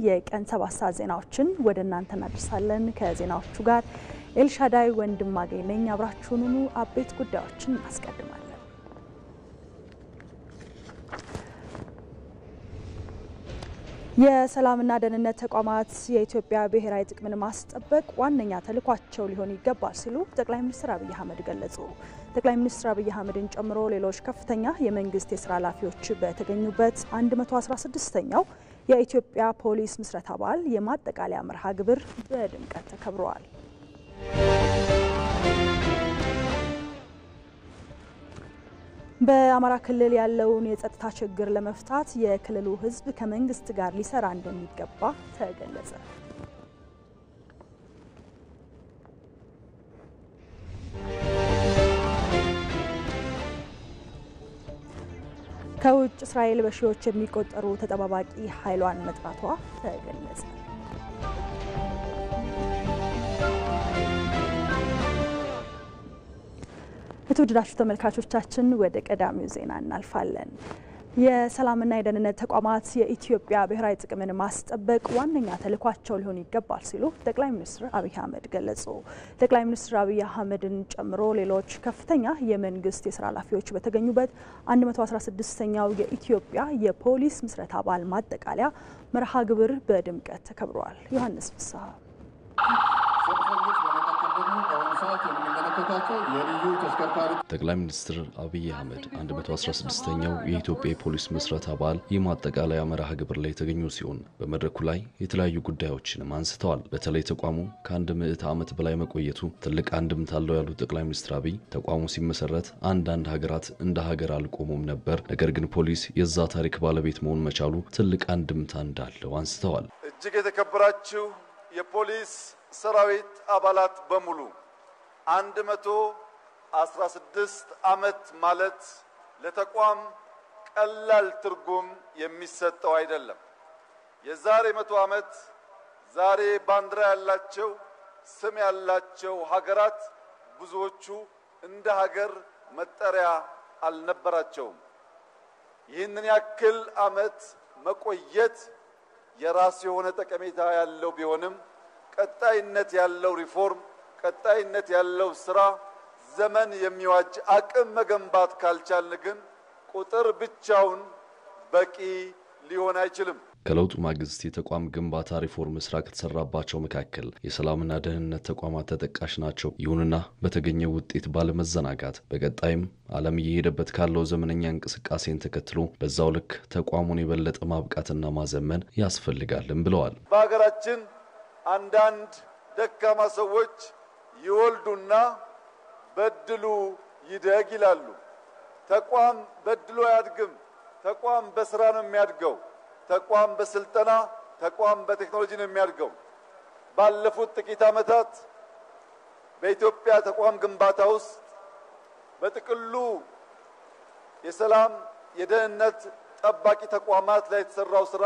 የቀን 7 ሰዓት ዜናዎችን ወደ እናንተ እናደርሳለን። ከዜናዎቹ ጋር ኤልሻዳይ ወንድማገኝ ነኝ። አብራችሁኑ አቤት ጉዳዮችን እናስቀድማለን። የሰላምና ደህንነት ተቋማት የኢትዮጵያ ብሔራዊ ጥቅምን ማስጠበቅ ዋነኛ ተልዕኳቸው ሊሆን ይገባል ሲሉ ጠቅላይ ሚኒስትር አብይ አህመድ ገለጹ። ጠቅላይ ሚኒስትር አብይ አህመድን ጨምሮ ሌሎች ከፍተኛ የመንግስት የሥራ ኃላፊዎች በተገኙበት 116ኛው የኢትዮጵያ ፖሊስ ምስረታ በዓል የማጠቃለያ መርሃ ግብር በድምቀት ተከብሯል። በአማራ ክልል ያለውን የጸጥታ ችግር ለመፍታት የክልሉ ሕዝብ ከመንግስት ጋር ሊሰራ እንደሚገባ ተገለጸ። ከውጭ እስራኤል በሺዎች የሚቆጠሩ ተጠባባቂ ኃይሏን መጥራቷ ተገለጸ። የተወደዳችሁ ተመልካቾቻችን ወደ ቀዳሚው ዜና እናልፋለን። የሰላምና የደህንነት ተቋማት የኢትዮጵያ ብሔራዊ ጥቅምን ማስጠበቅ ዋነኛ ተልዕኳቸው ሊሆን ይገባል ሲሉ ጠቅላይ ሚኒስትር አብይ አህመድ ገለጹ። ጠቅላይ ሚኒስትር አብይ አህመድን ጨምሮ ሌሎች ከፍተኛ የመንግስት የሥራ ኃላፊዎች በተገኙበት 116ኛው የኢትዮጵያ የፖሊስ ምስረታ በዓል ማጠቃለያ መርሃ ግብር በድምቀት ተከብሯል። ዮሐንስ ፍስሐ ጠቅላይ ሚኒስትር አብይ አህመድ 116ኛው የኢትዮጵያ የፖሊስ ምስረታ በዓል የማጠቃለያ መርሃ ግብር ላይ የተገኙ ሲሆን በመድረኩ ላይ የተለያዩ ጉዳዮችን አንስተዋል። በተለይ ተቋሙ ከ100 ዓመት በላይ መቆየቱ ትልቅ አንድምታ አለው ያሉት ጠቅላይ ሚኒስትር አብይ ተቋሙ ሲመሰረት አንዳንድ ሀገራት እንደ ሀገር አልቆሙም ነበር፣ ነገር ግን ፖሊስ የዛ ታሪክ ባለቤት መሆን መቻሉ ትልቅ አንድምታ እንዳለው አንስተዋል። እጅግ የተከበራችሁ የፖሊስ ሰራዊት አባላት በሙሉ 116 ዓመት ማለት ለተቋም ቀላል ትርጉም የሚሰጠው አይደለም። የዛሬ 100 ዓመት ዛሬ ባንዲራ ያላቸው ስም ያላቸው ሀገራት ብዙዎቹ እንደ ሀገር መጠሪያ አልነበራቸውም። ይህንን ያክል ዓመት መቆየት የራሱ የሆነ ጠቀሜታ ያለው ቢሆንም ቀጣይነት ያለው ሪፎርም ቀጣይነት ያለው ስራ ዘመን የሚዋጅ አቅም መገንባት ካልቻልን ግን ቁጥር ብቻውን በቂ ሊሆን አይችልም። ከለውጡ ማግስት የተቋም ግንባታ ሪፎርም ስራ ከተሰራባቸው መካከል የሰላምና ደህንነት ተቋማት ተጠቃሽ ናቸው። ይሁንና በተገኘው ውጤት ባለመዘናጋት በቀጣይም ዓለም እየሄደበት ካለው ዘመነኛ እንቅስቃሴን ተከትሎ በዛው ልክ ተቋሙን የበለጠ ማብቃትና ማዘመን ያስፈልጋልም ብለዋል። በሀገራችን አንዳንድ ደካማ ሰዎች ይወልዱና በድሉ ይደግ ይላሉ። ተቋም በድሉ አያድግም። ተቋም በስራ ነው የሚያድገው። ተቋም በስልጠና ተቋም በቴክኖሎጂ ነው የሚያድገው። ባለፉት ጥቂት ዓመታት በኢትዮጵያ ተቋም ግንባታ ውስጥ በጥቅሉ የሰላም የደህንነት ጠባቂ ተቋማት ላይ የተሰራው ስራ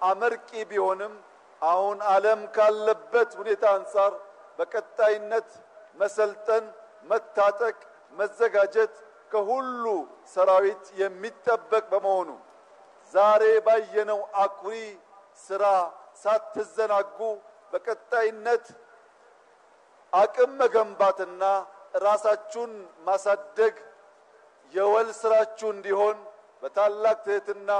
አመርቂ ቢሆንም አሁን ዓለም ካለበት ሁኔታ አንፃር በቀጣይነት መሰልጠን፣ መታጠቅ፣ መዘጋጀት ከሁሉ ሰራዊት የሚጠበቅ በመሆኑ ዛሬ ባየነው አኩሪ ስራ ሳትዘናጉ በቀጣይነት አቅም መገንባትና ራሳችሁን ማሳደግ የወል ስራችሁ እንዲሆን በታላቅ ትህትና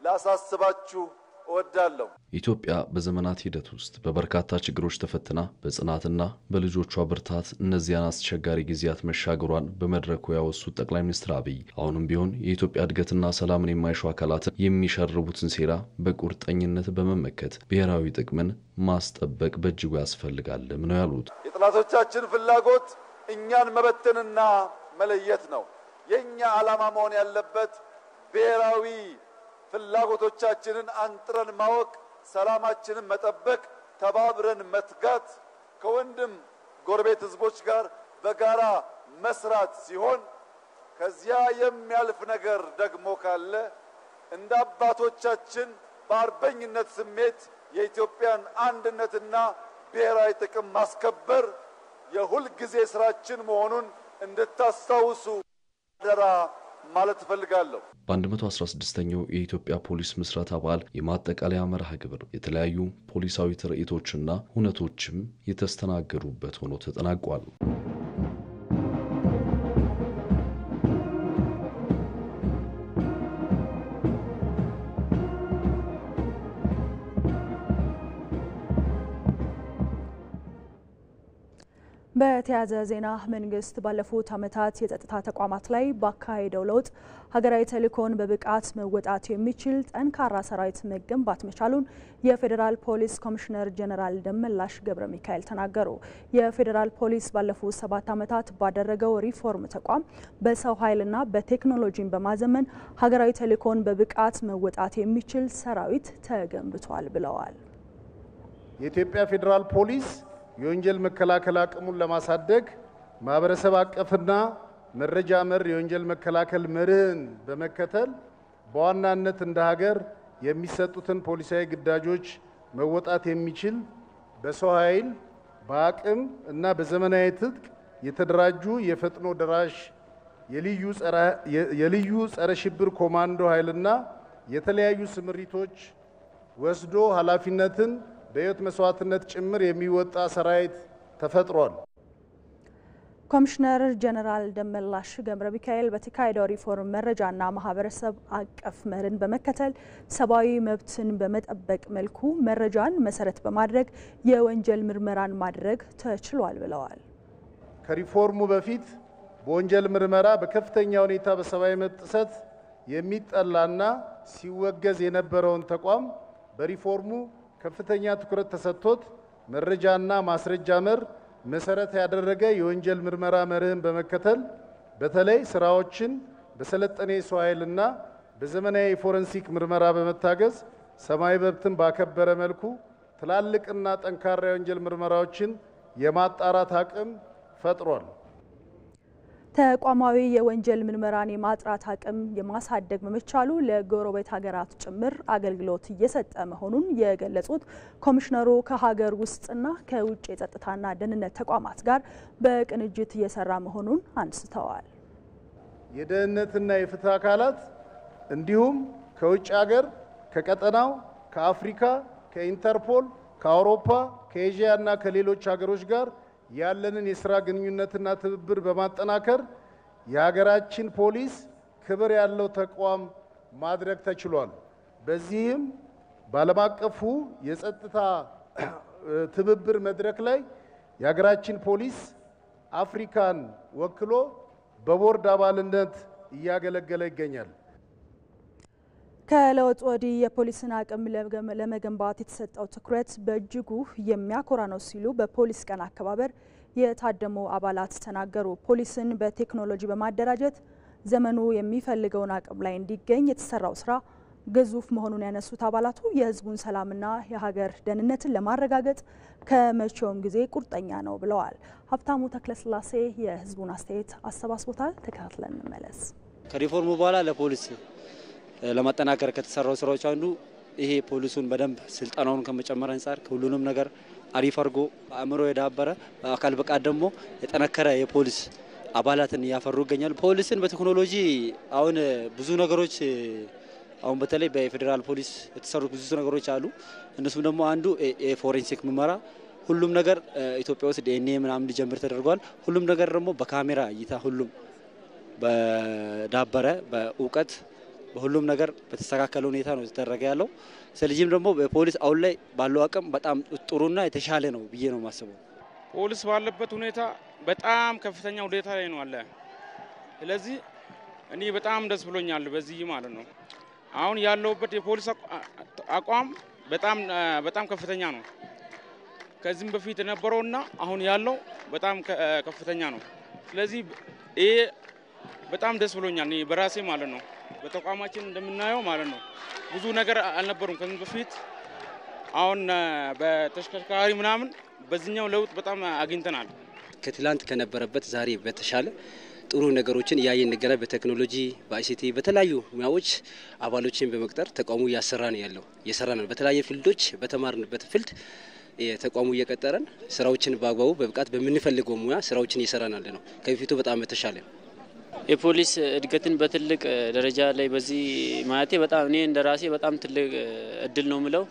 ላሳስባችሁ እወዳለሁ። ኢትዮጵያ በዘመናት ሂደት ውስጥ በበርካታ ችግሮች ተፈትና በጽናትና በልጆቿ ብርታት እነዚያን አስቸጋሪ ጊዜያት መሻገሯን በመድረኩ ያወሱት ጠቅላይ ሚኒስትር አብይ አሁንም ቢሆን የኢትዮጵያ እድገትና ሰላምን የማይሹ አካላት የሚሸርቡትን ሴራ በቁርጠኝነት በመመከት ብሔራዊ ጥቅምን ማስጠበቅ በእጅጉ ያስፈልጋልም ነው ያሉት። የጥላቶቻችን ፍላጎት እኛን መበተንና መለየት ነው። የኛ ዓላማ መሆን ያለበት ብሔራዊ ፍላጎቶቻችንን አንጥረን ማወቅ፣ ሰላማችንን መጠበቅ፣ ተባብረን መትጋት፣ ከወንድም ጎረቤት ህዝቦች ጋር በጋራ መስራት ሲሆን ከዚያ የሚያልፍ ነገር ደግሞ ካለ እንደ አባቶቻችን በአርበኝነት ስሜት የኢትዮጵያን አንድነትና ብሔራዊ ጥቅም ማስከበር የሁል ጊዜ ስራችን መሆኑን እንድታስታውሱ አደራ ማለት ፈልጋለሁ። በ116ኛው የኢትዮጵያ ፖሊስ ምስረታ በዓል የማጠቃለያ መርሃ ግብር የተለያዩ ፖሊሳዊ ትርኢቶችና ሁነቶችም የተስተናገዱበት ሆኖ ተጠናቋል። በተያዘ ዜና መንግስት ባለፉት ዓመታት የጸጥታ ተቋማት ላይ ባካሄደው ለውጥ ሀገራዊ ተልዕኮን በብቃት መወጣት የሚችል ጠንካራ ሰራዊት መገንባት መቻሉን የፌዴራል ፖሊስ ኮሚሽነር ጀነራል ደመላሽ ገብረ ሚካኤል ተናገሩ። የፌዴራል ፖሊስ ባለፉት 7 ዓመታት ባደረገው ሪፎርም ተቋም በሰው ኃይልና በቴክኖሎጂን በማዘመን ሀገራዊ ተልዕኮን በብቃት መወጣት የሚችል ሰራዊት ተገንብቷል ብለዋል። የኢትዮጵያ ፌዴራል ፖሊስ የወንጀል መከላከል አቅሙን ለማሳደግ ማህበረሰብ አቀፍና መረጃ መር የወንጀል መከላከል መርህን በመከተል በዋናነት እንደ ሀገር የሚሰጡትን ፖሊሳዊ ግዳጆች መወጣት የሚችል በሰው ኃይል በአቅም እና በዘመናዊ ትጥቅ የተደራጁ የፈጥኖ ደራሽ የልዩ ጸረ ሽብር ኮማንዶ ኃይልና የተለያዩ ስምሪቶች ወስዶ ኃላፊነትን በህይወት መስዋዕትነት ጭምር የሚወጣ ሰራዊት ተፈጥሯል። ኮሚሽነር ጀነራል ደመላሽ ገብረ ሚካኤል በተካሄደው ሪፎርም መረጃና ማህበረሰብ አቀፍ መርን በመከተል ሰብአዊ መብትን በመጠበቅ መልኩ መረጃን መሰረት በማድረግ የወንጀል ምርመራን ማድረግ ተችሏል ብለዋል። ከሪፎርሙ በፊት በወንጀል ምርመራ በከፍተኛ ሁኔታ በሰብአዊ መብት ጥሰት የሚጠላና ሲወገዝ የነበረውን ተቋም በሪፎርሙ ከፍተኛ ትኩረት ተሰጥቶት መረጃና ማስረጃ መር መሰረት ያደረገ የወንጀል ምርመራ መርህን በመከተል በተለይ ስራዎችን በሰለጠነ የሰው ኃይልና በዘመናዊ የፎረንሲክ ምርመራ በመታገዝ ሰብአዊ መብትን ባከበረ መልኩ ትላልቅና ጠንካራ የወንጀል ምርመራዎችን የማጣራት አቅም ፈጥሯል። ተቋማዊ የወንጀል ምርመራን የማጥራት አቅም የማሳደግ በመቻሉ ለጎረቤት ሀገራት ጭምር አገልግሎት እየሰጠ መሆኑን የገለጹት ኮሚሽነሩ ከሀገር ውስጥና ከውጭ የጸጥታና ደህንነት ተቋማት ጋር በቅንጅት እየሰራ መሆኑን አንስተዋል። የደህንነትና የፍትህ አካላት እንዲሁም ከውጭ ሀገር ከቀጠናው ከአፍሪካ ከኢንተርፖል ከአውሮፓ ከኤዥያና ከሌሎች ሀገሮች ጋር ያለንን የሥራ ግንኙነትና ትብብር በማጠናከር የሀገራችን ፖሊስ ክብር ያለው ተቋም ማድረግ ተችሏል። በዚህም በዓለም አቀፉ የጸጥታ ትብብር መድረክ ላይ የሀገራችን ፖሊስ አፍሪካን ወክሎ በቦርድ አባልነት እያገለገለ ይገኛል። ከለውጥ ወዲህ የፖሊስን አቅም ለመገንባት የተሰጠው ትኩረት በእጅጉ የሚያኮራ ነው ሲሉ በፖሊስ ቀን አከባበር የታደሙ አባላት ተናገሩ። ፖሊስን በቴክኖሎጂ በማደራጀት ዘመኑ የሚፈልገውን አቅም ላይ እንዲገኝ የተሰራው ስራ ግዙፍ መሆኑን ያነሱት አባላቱ የህዝቡን ሰላምና የሀገር ደህንነትን ለማረጋገጥ ከመቼውም ጊዜ ቁርጠኛ ነው ብለዋል። ሀብታሙ ተክለስላሴ የህዝቡን አስተያየት አሰባስቦታል። ተከታትለን እንመለስ። ከሪፎርሙ በኋላ ለፖሊስ ለማጠናከር ከተሰራው ስራዎች አንዱ ይሄ ፖሊሱን በደንብ ስልጣናውን ከመጨመር አንፃር ሁሉንም ነገር አሪፍ አድርጎ አእምሮ የዳበረ አካል ብቃት ደግሞ የጠነከረ የፖሊስ አባላትን ያፈሩ ይገኛል። ፖሊስን በቴክኖሎጂ አሁን ብዙ ነገሮች አሁን በተለይ በፌዴራል ፖሊስ የተሰሩ ብዙ ነገሮች አሉ። እነሱም ደግሞ አንዱ የፎሬንሲክ ምርመራ ሁሉም ነገር ኢትዮጵያ ውስጥ ዲኤንኤ ምናምን እንዲጀምር ተደርጓል። ሁሉም ነገር ደግሞ በካሜራ እይታ ሁሉም በዳበረ በእውቀት በሁሉም ነገር በተስተካከለ ሁኔታ ነው የተደረገ ያለው። ስለዚህም ደግሞ በፖሊስ አሁን ላይ ባለው አቅም በጣም ጥሩና የተሻለ ነው ብዬ ነው ማስበው። ፖሊስ ባለበት ሁኔታ በጣም ከፍተኛ ሁኔታ ላይ ነው አለ። ስለዚህ እኔ በጣም ደስ ብሎኛል በዚህ ማለት ነው። አሁን ያለውበት የፖሊስ አቋም በጣም ከፍተኛ ነው። ከዚህም በፊት የነበረውና አሁን ያለው በጣም ከፍተኛ ነው። ስለዚህ ይሄ በጣም ደስ ብሎኛል እኔ በራሴ ማለት ነው። በተቋማችን እንደምናየው ማለት ነው ብዙ ነገር አልነበሩም ከዚህ በፊት። አሁን በተሽከርካሪ ምናምን በዚህኛው ለውጥ በጣም አግኝተናል። ከትላንት ከነበረበት ዛሬ በተሻለ ጥሩ ነገሮችን ያየን ነገር በቴክኖሎጂ በአይሲቲ በተለያዩ ሙያዎች አባሎችን በመቅጠር ተቋሙ ያሰራ ነው ያለው የሰራ ነው። በተለያየ ፊልዶች በተማርንበት ፊልድ የተቋሙ እየቀጠረን ስራዎችን በአግባቡ በብቃት በምንፈልገው ሙያ ስራዎችን እየሰራን ያለ ነው። ከፊቱ በጣም በተሻለ የፖሊስ እድገትን በትልቅ ደረጃ ላይ በዚህ ማለቴ በጣም እኔ እንደራሴ በጣም ትልቅ እድል ነው ምለው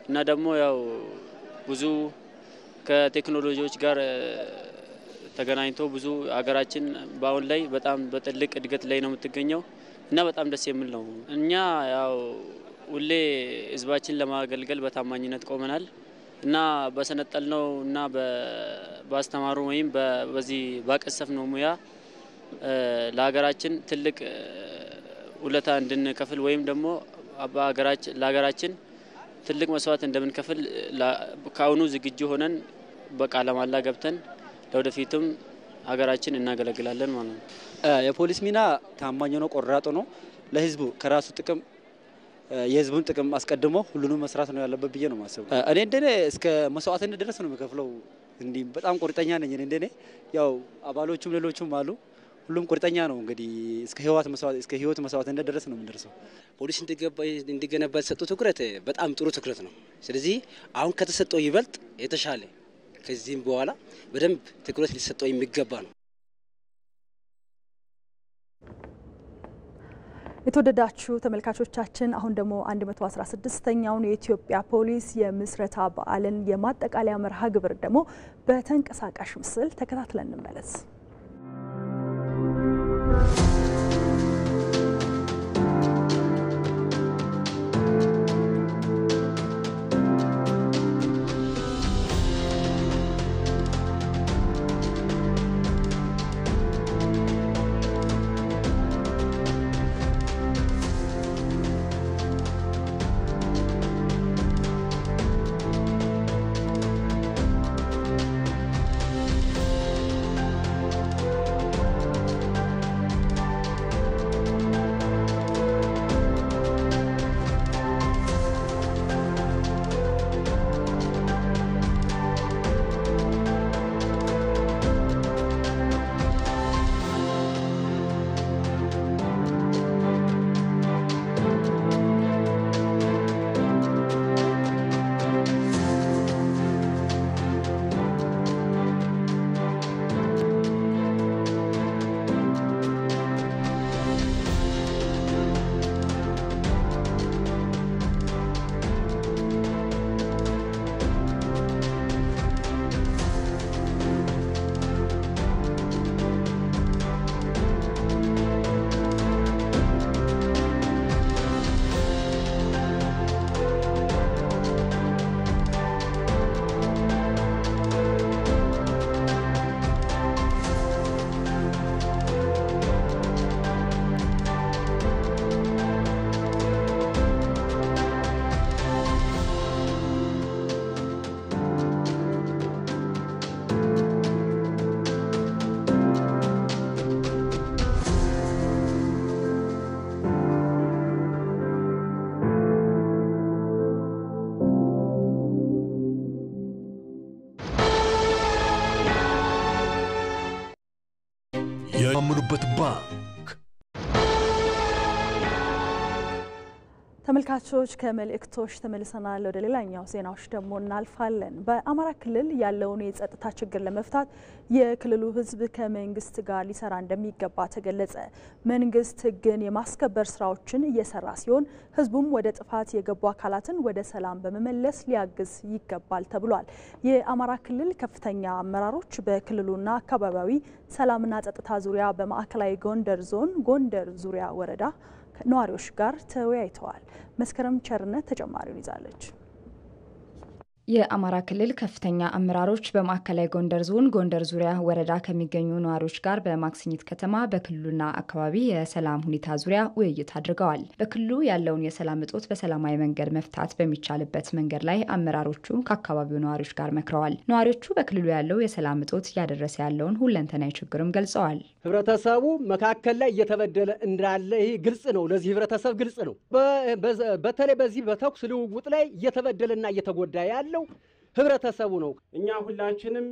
እና ደግሞ ያው ብዙ ከቴክኖሎጂዎች ጋር ተገናኝቶ ብዙ ሀገራችን ባውን ላይ በጣም በትልቅ እድገት ላይ ነው የምትገኘው እና በጣም ደስ የሚል ነው። እኛ ያው ሁሌ ህዝባችን ለማገልገል በታማኝነት ቆመናል እና በሰነጠልነው እና በአስተማሩ ወይም በዚህ ባቀሰፍነው ሙያ ለሀገራችን ትልቅ ውለታ እንድንከፍል ወይም ደግሞ ለሀገራችን ትልቅ መስዋዕት እንደምንከፍል ካሁኑ ዝግጁ ሆነን በቃለ መሃላ ገብተን ለወደፊቱም ሀገራችን እናገለግላለን ማለት ነው። የፖሊስ ሚና ታማኝ ነው፣ ቆራጥ ነው። ለህዝቡ ከራሱ ጥቅም የህዝቡን ጥቅም አስቀድሞ ሁሉንም መስራት ነው ያለበት ብዬ ነው ማሰብ። እኔ እንደኔ እስከ መስዋዕትነት ድረስ ነው የሚከፍለው። እንዲህ በጣም ቁርጠኛ ነኝ እኔ እንደኔ። ያው አባሎቹም ሌሎቹም አሉ፣ ሁሉም ቁርጠኛ ነው። እንግዲህ እስከ ህይወት መስዋዕትነት ድረስ ነው የምንደርሰው። ፖሊስ እንዲገነባ የተሰጠው ትኩረት በጣም ጥሩ ትኩረት ነው። ስለዚህ አሁን ከተሰጠው ይበልጥ የተሻለ ከዚህም በኋላ በደንብ ትኩረት ሊሰጠው የሚገባ ነው። የተወደዳችሁ ተመልካቾቻችን አሁን ደግሞ 116ኛውን የኢትዮጵያ ፖሊስ የምስረታ በዓልን የማጠቃለያ መርሃ ግብር ደግሞ በተንቀሳቃሽ ምስል ተከታትለን እንመለስ። ያመኑበት ባንክ። ተመልካቾች ከመልእክቶች ተመልሰናል። ወደ ሌላኛው ዜናዎች ደግሞ እናልፋለን። በአማራ ክልል ያለውን የጸጥታ ችግር ለመፍታት የክልሉ ሕዝብ ከመንግስት ጋር ሊሰራ እንደሚገባ ተገለጸ። መንግስት ሕግን የማስከበር ስራዎችን እየሰራ ሲሆን ሕዝቡም ወደ ጥፋት የገቡ አካላትን ወደ ሰላም በመመለስ ሊያግዝ ይገባል ተብሏል። የአማራ ክልል ከፍተኛ አመራሮች በክልሉና አካባቢያዊ ሰላምና ጸጥታ ዙሪያ በማዕከላዊ ጎንደር ዞን ጎንደር ዙሪያ ወረዳ ነዋሪዎች ጋር ተወያይተዋል። መስከረም ቸርነት ተጨማሪውን ይዛለች። የአማራ ክልል ከፍተኛ አመራሮች በማዕከላዊ ጎንደር ዞን ጎንደር ዙሪያ ወረዳ ከሚገኙ ነዋሪዎች ጋር በማክሰኝት ከተማ በክልሉና አካባቢ የሰላም ሁኔታ ዙሪያ ውይይት አድርገዋል። በክልሉ ያለውን የሰላም እጦት በሰላማዊ መንገድ መፍታት በሚቻልበት መንገድ ላይ አመራሮቹ ከአካባቢው ነዋሪዎች ጋር መክረዋል። ነዋሪዎቹ በክልሉ ያለው የሰላም እጦት እያደረሰ ያለውን ሁለንተናዊ ችግርም ገልጸዋል። ህብረተሰቡ መካከል ላይ እየተበደለ እንዳለ ይሄ ግልጽ ነው። ለዚህ ህብረተሰብ ግልጽ ነው። በተለይ በዚህ በተኩስ ልውውጥ ላይ እየተበደለና እየተጎዳ ያለው ህብረተሰቡ ነው። እኛ ሁላችንም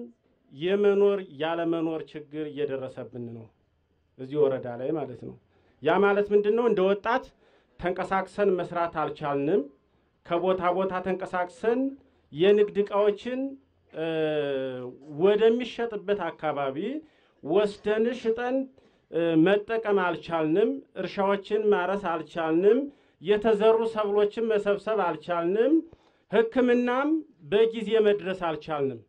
የመኖር ያለመኖር ችግር እየደረሰብን ነው እዚህ ወረዳ ላይ ማለት ነው። ያ ማለት ምንድነው? እንደ ወጣት ተንቀሳቅሰን መስራት አልቻልንም። ከቦታ ቦታ ተንቀሳቅሰን የንግድ ዕቃዎችን ወደሚሸጥበት አካባቢ ወስደን ሽጠን መጠቀም አልቻልንም። እርሻዎችን ማረስ አልቻልንም። የተዘሩ ሰብሎችን መሰብሰብ አልቻልንም። ሕክምናም በጊዜ መድረስ አልቻልንም።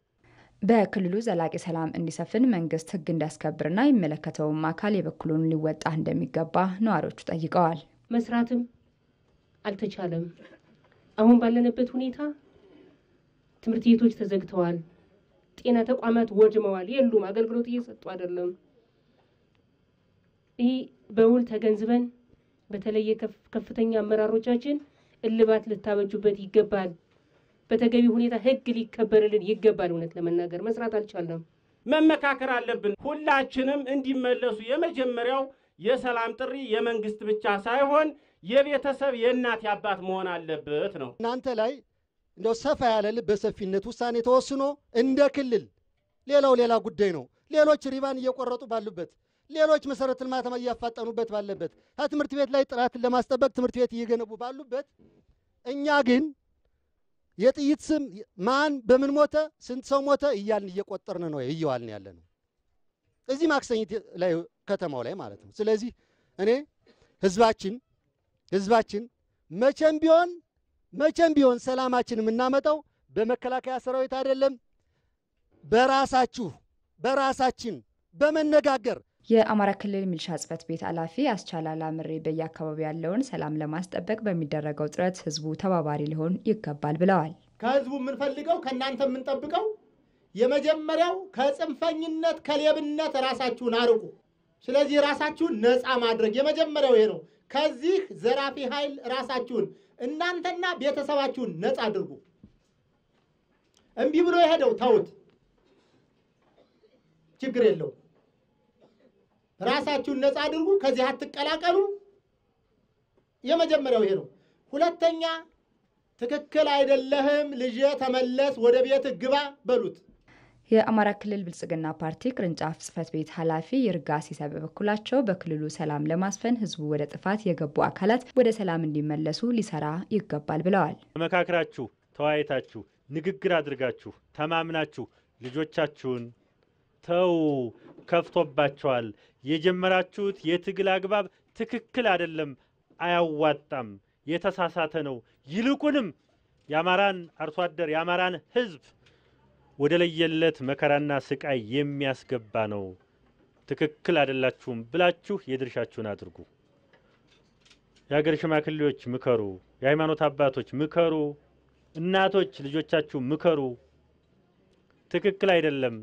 በክልሉ ዘላቂ ሰላም እንዲሰፍን መንግስት ሕግ እንዲያስከብርና የሚመለከተውም አካል የበኩሉን ሊወጣ እንደሚገባ ነዋሪዎቹ ጠይቀዋል። መስራትም አልተቻለም። አሁን ባለንበት ሁኔታ ትምህርት ቤቶች ተዘግተዋል። ጤና ተቋማት ወድመዋል፣ የሉም፣ አገልግሎት እየሰጡ አይደለም። ይህ በውል ተገንዝበን በተለይ ከፍተኛ አመራሮቻችን እልባት ልታበጁበት ይገባል። በተገቢ ሁኔታ ሕግ ሊከበርልን ይገባል። እውነት ለመናገር መስራት አልቻለም። መመካከር አለብን። ሁላችንም እንዲመለሱ የመጀመሪያው የሰላም ጥሪ የመንግስት ብቻ ሳይሆን የቤተሰብ የእናት ያባት መሆን አለበት ነው። እናንተ ላይ እንደው ሰፋ ያለ ልብ በሰፊነት ውሳኔ ተወስኖ እንደ ክልል ሌላ ጉዳይ ነው። ሌሎች ሪባን እየቆረጡ ባሉበት፣ ሌሎች መሰረተ ልማት እያፋጠኑበት ባለበት፣ ትምህርት ቤት ላይ ጥራትን ለማስጠበቅ ትምህርት ቤት እየገነቡ ባሉበት እኛ ግን የጥይት ስም ማን በምን ሞተ ስንት ሰው ሞተ እያልን እየቆጠርን ነው እየዋልን ያለ ነው እዚህ ማክሰኝት ላይ ከተማው ላይ ማለት ነው። ስለዚህ እኔ ህዝባችን መቼም ቢሆን ሰላማችን የምናመጣው በመከላከያ ሰራዊት አይደለም፣ በራሳችን በመነጋገር። የአማራ ክልል ሚሊሻ ጽሕፈት ቤት ኃላፊ አስቻል አላምሬ በየአካባቢው ያለውን ሰላም ለማስጠበቅ በሚደረገው ጥረት ህዝቡ ተባባሪ ሊሆን ይገባል ብለዋል። ከህዝቡ የምንፈልገው ከእናንተ የምንጠብቀው የመጀመሪያው ከጽንፈኝነት ከሌብነት ራሳችሁን አርቁ። ስለዚህ ራሳችሁን ነፃ ማድረግ የመጀመሪያው ይሄ ነው። ከዚህ ዘራፊ ኃይል ራሳችሁን እናንተና ቤተሰባችሁን ነፃ አድርጉ። እምቢ ብሎ የሄደው ተውት፣ ችግር የለው። ራሳችሁን ነፃ አድርጉ፣ ከዚህ አትቀላቀሉ። የመጀመሪያው ይሄ ነው። ሁለተኛ ትክክል አይደለህም ልጄ ተመለስ ወደ ቤት ግባ በሉት። የአማራ ክልል ብልጽግና ፓርቲ ቅርንጫፍ ጽሕፈት ቤት ኃላፊ ይርጋ ሲሳይ በበኩላቸው በክልሉ ሰላም ለማስፈን ህዝቡ ወደ ጥፋት የገቡ አካላት ወደ ሰላም እንዲመለሱ ሊሰራ ይገባል ብለዋል። መካከራችሁ ተወያይታችሁ ንግግር አድርጋችሁ ተማምናችሁ ልጆቻችሁን ተው ከፍቶባቸዋል፣ የጀመራችሁት የትግል አግባብ ትክክል አይደለም፣ አያዋጣም፣ የተሳሳተ ነው፣ ይልቁንም የአማራን አርሶ አደር የአማራን ህዝብ ወደ ለየለት መከራና ስቃይ የሚያስገባ ነው፣ ትክክል አይደላችሁም ብላችሁ የድርሻችሁን አድርጉ። የሀገር ሽማግሌዎች ምከሩ፣ የሃይማኖት አባቶች ምከሩ፣ እናቶች ልጆቻችሁ ምከሩ፣ ትክክል አይደለም።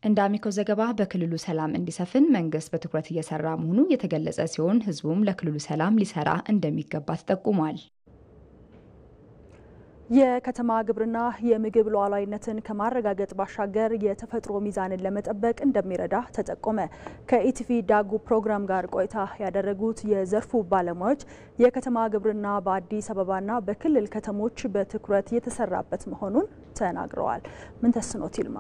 እንደ አሚኮ ዘገባ በክልሉ ሰላም እንዲሰፍን መንግስት በትኩረት እየሰራ መሆኑ የተገለጸ ሲሆን ህዝቡም ለክልሉ ሰላም ሊሰራ እንደሚገባ ተጠቁሟል። የከተማ ግብርና የምግብ ሉዓላዊነትን ከማረጋገጥ ባሻገር የተፈጥሮ ሚዛንን ለመጠበቅ እንደሚረዳ ተጠቆመ። ከኢቲቪ ዳጉ ፕሮግራም ጋር ቆይታ ያደረጉት የዘርፉ ባለሙያዎች የከተማ ግብርና በአዲስ አበባና በክልል ከተሞች በትኩረት የተሰራበት መሆኑን ተናግረዋል። ምንተስኖት ይልማ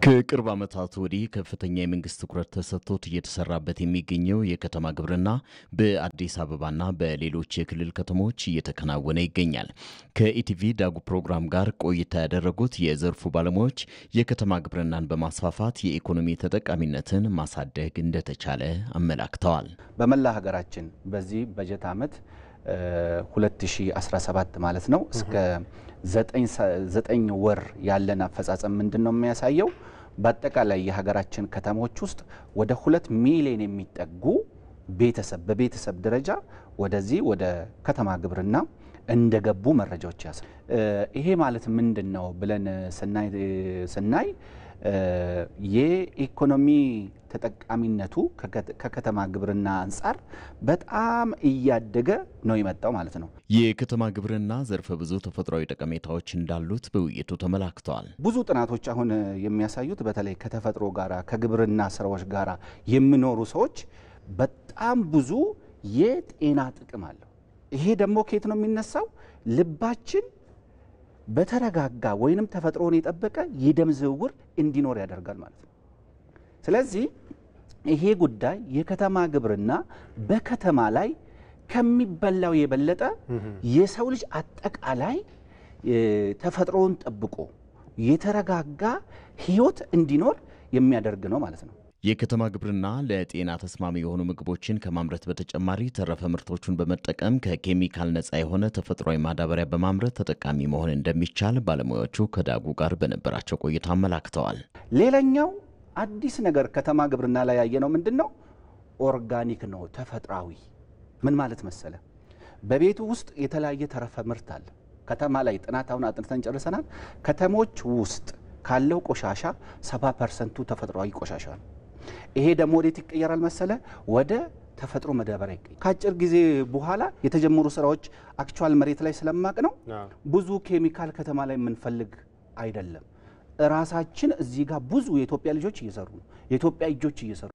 ከቅርብ ዓመታት ወዲህ ከፍተኛ የመንግስት ትኩረት ተሰጥቶት እየተሰራበት የሚገኘው የከተማ ግብርና በአዲስ አበባና በሌሎች የክልል ከተሞች እየተከናወነ ይገኛል። ከኢቲቪ ዳጉ ፕሮግራም ጋር ቆይታ ያደረጉት የዘርፉ ባለሙያዎች የከተማ ግብርናን በማስፋፋት የኢኮኖሚ ተጠቃሚነትን ማሳደግ እንደተቻለ አመላክተዋል። በመላ ሀገራችን በዚህ በጀት ዓመት 2017 ማለት ነው እስከ 9 ወር ያለን አፈጻጸም ምንድነው የሚያሳየው? በአጠቃላይ የሀገራችን ከተሞች ውስጥ ወደ 2 ሚሊዮን የሚጠጉ በቤተሰብ ደረጃ ወደ ከተማ ግብርና እንደገቡ መረጃዎች ያሳያሉ። ይሄ ማለት ምንድነው ብለን ስናይ የኢኮኖሚ ተጠቃሚነቱ ከከተማ ግብርና አንጻር በጣም እያደገ ነው የመጣው ማለት ነው። የከተማ ግብርና ዘርፈ ብዙ ተፈጥሯዊ ጠቀሜታዎች እንዳሉት በውይይቱ ተመላክተዋል። ብዙ ጥናቶች አሁን የሚያሳዩት በተለይ ከተፈጥሮ ጋራ ከግብርና ስራዎች ጋራ የሚኖሩ ሰዎች በጣም ብዙ የጤና ጥቅም አለው። ይሄ ደግሞ ከየት ነው የሚነሳው? ልባችን በተረጋጋ ወይንም ተፈጥሮን የጠበቀ የደም ዝውውር እንዲኖር ያደርጋል ማለት ነው። ስለዚህ ይሄ ጉዳይ የከተማ ግብርና በከተማ ላይ ከሚበላው የበለጠ የሰው ልጅ አጠቃላይ ተፈጥሮን ጠብቆ የተረጋጋ ህይወት እንዲኖር የሚያደርግ ነው ማለት ነው። የከተማ ግብርና ለጤና ተስማሚ የሆኑ ምግቦችን ከማምረት በተጨማሪ ተረፈ ምርቶቹን በመጠቀም ከኬሚካል ነፃ የሆነ ተፈጥሯዊ ማዳበሪያ በማምረት ተጠቃሚ መሆን እንደሚቻል ባለሙያዎቹ ከዳጉ ጋር በነበራቸው ቆይታ አመላክተዋል። ሌላኛው አዲስ ነገር ከተማ ግብርና ላይ ያየነው ምንድነው? ኦርጋኒክ ነው፣ ተፈጥሯዊ። ምን ማለት መሰለ? በቤቱ ውስጥ የተለያየ ተረፈ ምርት አለ። ከተማ ላይ ጥናታውን አጥንተን ጨርሰናል። ከተሞች ውስጥ ካለው ቆሻሻ 70% ተፈጥሯዊ ቆሻሻ ነው። ይሄ ደግሞ ወዴት ይቀየራል መሰለ? ወደ ተፈጥሮ ማዳበሪያ ይቀየራል። ከአጭር ጊዜ በኋላ የተጀመሩ ስራዎች አክቹዋል መሬት ላይ ስለማቅ ነው ብዙ ኬሚካል ከተማ ላይ የምንፈልግ አይደለም። ራሳችን እዚህ ጋር ብዙ የኢትዮጵያ ልጆች እየሰሩ ነው። የኢትዮጵያ እጆች እየሰሩ